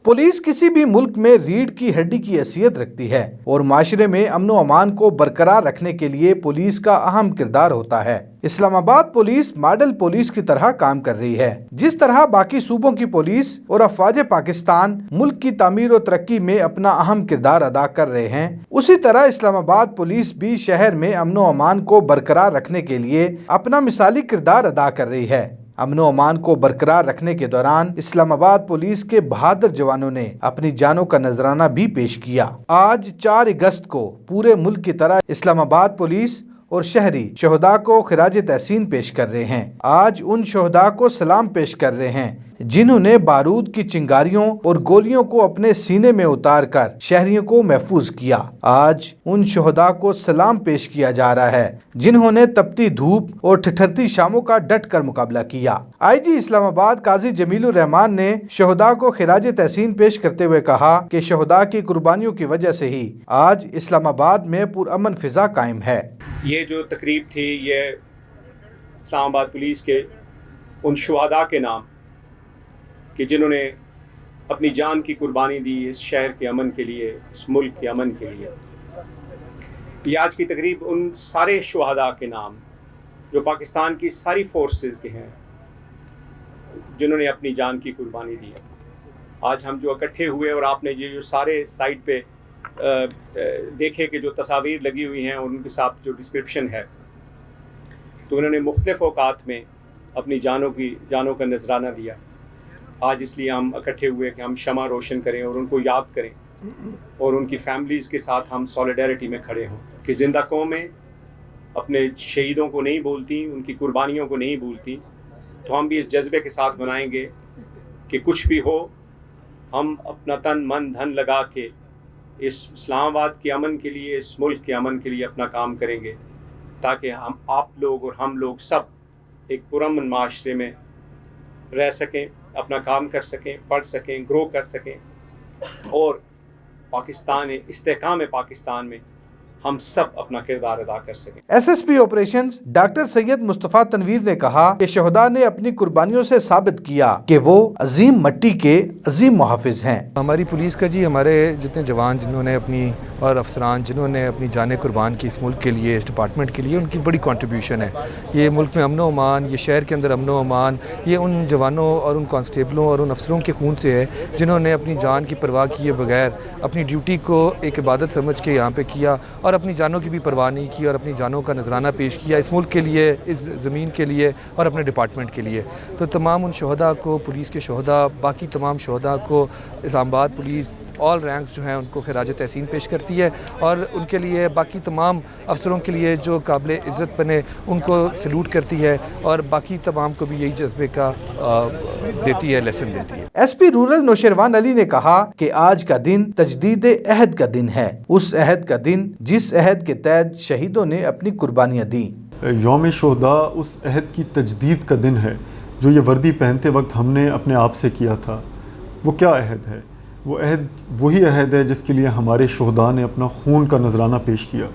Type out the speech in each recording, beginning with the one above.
Police किसी भी मुल्क में रीढ़ की हड्डी की हैसियत रखती है और माशरे में अमन व अमान को बरकरार रखने के लिए पुलिस का अहम किरदार होता है। इस्लामाबाद पुलिस मॉडल पुलिस की तरह काम कर रही है। जिस तरह बाकी सूबों की पुलिस और अफवाज पाकिस्तान मुल्क की तामीर और तरक्की में अपना अहम किरदार अदा कर रहे हैं, उसी तरह इस्लामाबाद पुलिस भी शहर में अमन व अमान को बरकरार रखने के लिए अपना मिसाली किरदार अदा कर रही है। अमन व अमान को बरकरार रखने के दौरान इस्लामाबाद पुलिस के बहादुर जवानों ने अपनी जानों का नजराना भी पेश किया। आज 4 अगस्त को पूरे मुल्क की तरह इस्लामाबाद पुलिस और शहरी शहदा को खिराज तहसीन पेश कर रहे हैं। आज उन शहदा को सलाम पेश कर रहे हैं जिन्होंने बारूद की चिंगारियों और गोलियों को अपने सीने में उतार कर शहरियों को महफूज किया। आज उन शहदा को सलाम पेश किया जा रहा है जिन्होंने तपती धूप और ठिठुरती शामों का डट कर मुकाबला किया। आईजी इस्लामाबाद काजी जमीलुर रहमान ने शहदा को खिराज तहसीन पेश करते हुए कहा कि शहदा की कुर्बानियों की वजह से ही आज इस्लामाबाद में पुरअमन फिजा कायम है। ये जो तकरीब थी ये इस्लामाबाद पुलिस के उन शुहदा के नाम कि जिन्होंने अपनी जान की कुर्बानी दी इस शहर के अमन के लिए, इस मुल्क के अमन के लिए। ये आज की तकरीब उन सारे शुहदा के नाम जो पाकिस्तान की सारी फोर्सेस के हैं जिन्होंने अपनी जान की कुर्बानी दी है। आज हम जो इकट्ठे हुए और आपने ये जो सारे साइट पे देखे कि जो तस्वीर लगी हुई हैं और उनके साथ जो डिस्क्रिप्शन है, तो उन्होंने मुख्तलिफ औकात में अपनी जानों का नजराना दिया। आज इसलिए हम इकट्ठे हुए कि हम शमा रोशन करें और उनको याद करें और उनकी फैमिलीज़ के साथ हम सॉलिडारिटी में खड़े हों कि ज़िंदा कौमें अपने शहीदों को नहीं भूलती, उनकी कुर्बानियों को नहीं भूलती। तो हम भी इस जज्बे के साथ बनाएंगे कि कुछ भी हो हम अपना तन मन धन लगा के इस इस्लामाबाद के अमन के लिए, इस मुल्क के अमन के लिए अपना काम करेंगे ताकि हम आप लोग और हम लोग सब एक पुरअमन माशरे में रह सकें, अपना काम कर सकें, पढ़ सकें, ग्रो कर सकें और पाकिस्तान इस्तेहकाम पाकिस्तान में हम सब अपना किरदार अदा कर सकें। SSP operations doctor Syed Mustafa Tanveer ने कहा कि शहदा ने अपनी कुर्बानियों से साबित किया कि वो अजीम मट्टी के अजीम मुहाफिज हैं। हमारी पुलिस का जी, हमारे जितने जवान जिन्होंने अपनी और अफसरान जिन्होंने अपनी जानें कुर्बान की इस मुल्क के लिए, इस डिपार्टमेंट के लिए, उनकी बड़ी कंट्रीब्यूशन है। ये मुल्क में अमन व अमान, ये शहर के अंदर अमन व अमान, ये उन जवानों और उन कांस्टेबलों और उन अफसरों के खून से है जिन्होंने अपनी जान की परवाह किए बगैर अपनी ड्यूटी को एक इबादत समझ के यहाँ पे किया और अपनी जानों की भी परवाह नहीं की और अपनी जानों का नजराना पेश किया इस मुल्क के लिए, इस ज़मीन के लिए और अपने डिपार्टमेंट के लिए। तो तमाम उन शहदा को, पुलिस के शहदा, बाकी तमाम शहदा को इस्लामाबाद पुलिस ऑल रैंक्स जो हैं उनको खिराज तहसीन पेश करती है और उनके लिए बाकी तमाम अफसरों के लिए जो काबिल इज़्ज़त बने उनको सल्यूट करती है और बाकी तमाम को भी यही जज्बे का देती है, लेसन देती है। एसपी रूरल नौशरवान अली ने कहा कि आज का दिन तजदीद अहद का दिन है, उस अहद का दिन जिस अहद के तहत शहीदों ने अपनी कुर्बानियाँ दी। यौम शुहदा उस अहद की तजदीद का दिन है जो ये वर्दी पहनते वक्त हमने अपने आप से किया था। वो क्या अहद है? वो अहद वही अहद है जिसके लिए हमारे शुहदा ने अपना खून का नजराना पेश किया।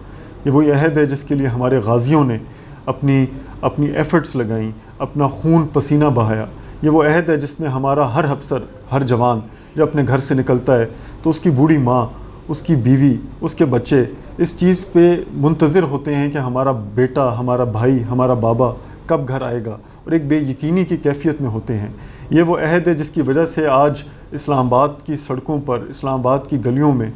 ये वही अहद है जिसके लिए हमारे गाजियों ने अपनी एफ़र्ट्स लगाई, अपना खून पसीना बहाया। ये वो अहद है जिसने हमारा हर अफसर, हर जवान जब अपने घर से निकलता है तो उसकी बूढ़ी माँ, उसकी बीवी, उसके बच्चे इस चीज़ पे मुंतज़िर होते हैं कि हमारा बेटा, हमारा भाई, हमारा बाबा कब घर आएगा और एक बेयकीनी की कैफियत में होते हैं। ये वो अहद है जिसकी वजह से आज इस्लामाबाद की सड़कों पर, इस्लामाबाद की गलियों में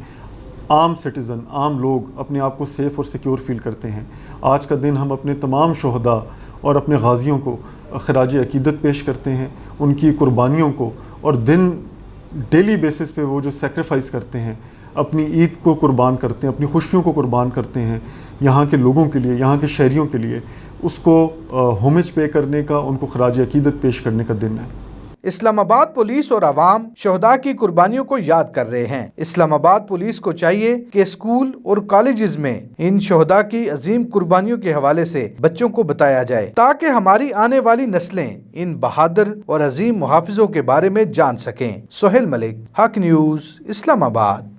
आम सिटीज़न, आम लोग अपने आप को सेफ़ और सिक्योर फील करते हैं। आज का दिन हम अपने तमाम शहदा और अपने गाजियों को खराज अकीदत पेश करते हैं, उनकी कुर्बानियों को, और दिन डेली बेसिस पे वो जो सेक्रीफाइस करते हैं, अपनी ईद को कुर्बान करते हैं, अपनी खुशियों को कुर्बान करते हैं यहाँ के लोगों के लिए, यहाँ के शहरियों के लिए, उसको होमेज पे करने का, उनको खराज अकीदत पेश करने का दिन है। इस्लामाबाद पुलिस और आवाम शहदा की कुर्बानियों को याद कर रहे हैं। इस्लामाबाद पुलिस को चाहिए कि स्कूल और कॉलेजेस में इन शहदा की अजीम कुर्बानियों के हवाले से बच्चों को बताया जाए ताकि हमारी आने वाली नस्लें इन बहादुर और अजीम मुहाफिजों के बारे में जान सकें। सोहेल मलिक, हक न्यूज़, इस्लामाबाद।